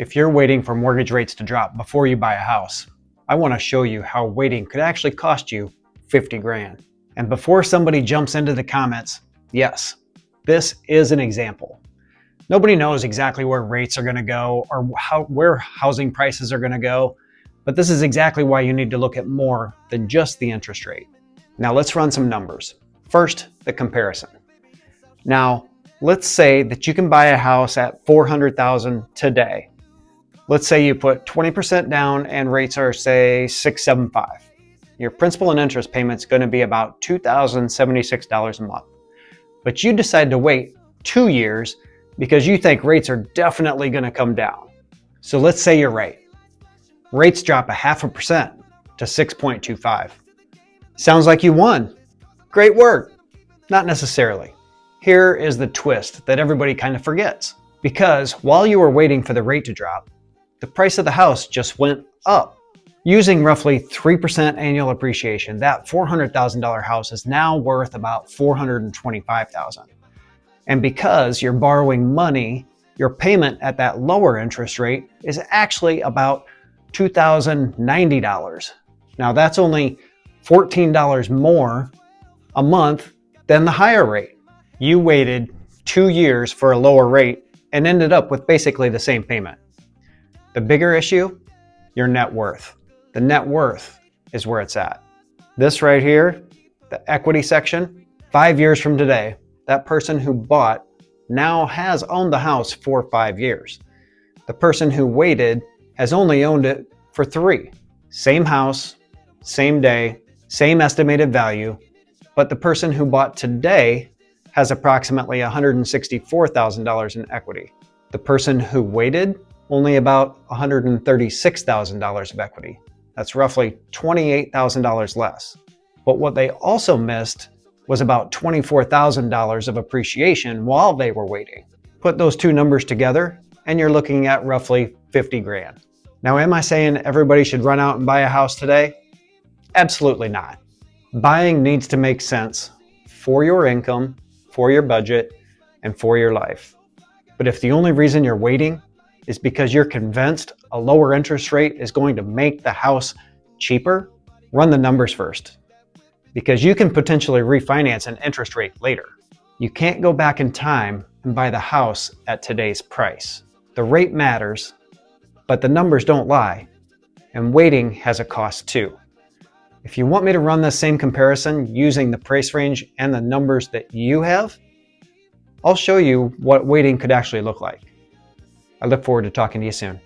If you're waiting for mortgage rates to drop before you buy a house, I want to show you how waiting could actually cost you 50 grand. And before somebody jumps into the comments, yes, this is an example. Nobody knows exactly where rates are going to go or where housing prices are going to go, but this is exactly why you need to look at more than just the interest rate. Now let's run some numbers. First, the comparison. Now, let's say that you can buy a house at $400,000 today. Let's say you put 20% down and rates are, say, 6.75. Your principal and interest payment's going to be about $2,076 a month. But you decide to wait 2 years because you think rates are definitely going to come down. So let's say you're right. Rates drop 0.5% to 6.25. Sounds like you won. Great work. Not necessarily. Here is the twist that everybody kind of forgets. Because while you were waiting for the rate to drop, the price of the house just went up. Using roughly 3% annual appreciation, that $400,000 house is now worth about $425,000. And because you're borrowing money, your payment at that lower interest rate is actually about $2,090. Now that's only $14 more a month than the higher rate. You waited 2 years for a lower rate and ended up with basically the same payment. The bigger issue, your net worth. The net worth is where it's at. This right here, the equity section, 5 years from today, that person who bought now has owned the house for 5 years. The person who waited has only owned it for 3. Same house, same day, same estimated value, but the person who bought today has approximately $164,000 in equity. The person who waited, only about $136,000 of equity. That's roughly $28,000 less. But what they also missed was about $24,000 of appreciation while they were waiting. Put those two numbers together and you're looking at roughly 50 grand. Now, am I saying everybody should run out and buy a house today? Absolutely not. Buying needs to make sense for your income, for your budget, and for your life. But if the only reason you're waiting is because you're convinced a lower interest rate is going to make the house cheaper, run the numbers first. Because you can potentially refinance an interest rate later. You can't go back in time and buy the house at today's price. The rate matters, but the numbers don't lie, and waiting has a cost too. If you want me to run the same comparison using the price range and the numbers that you have, I'll show you what waiting could actually look like. I look forward to talking to you soon.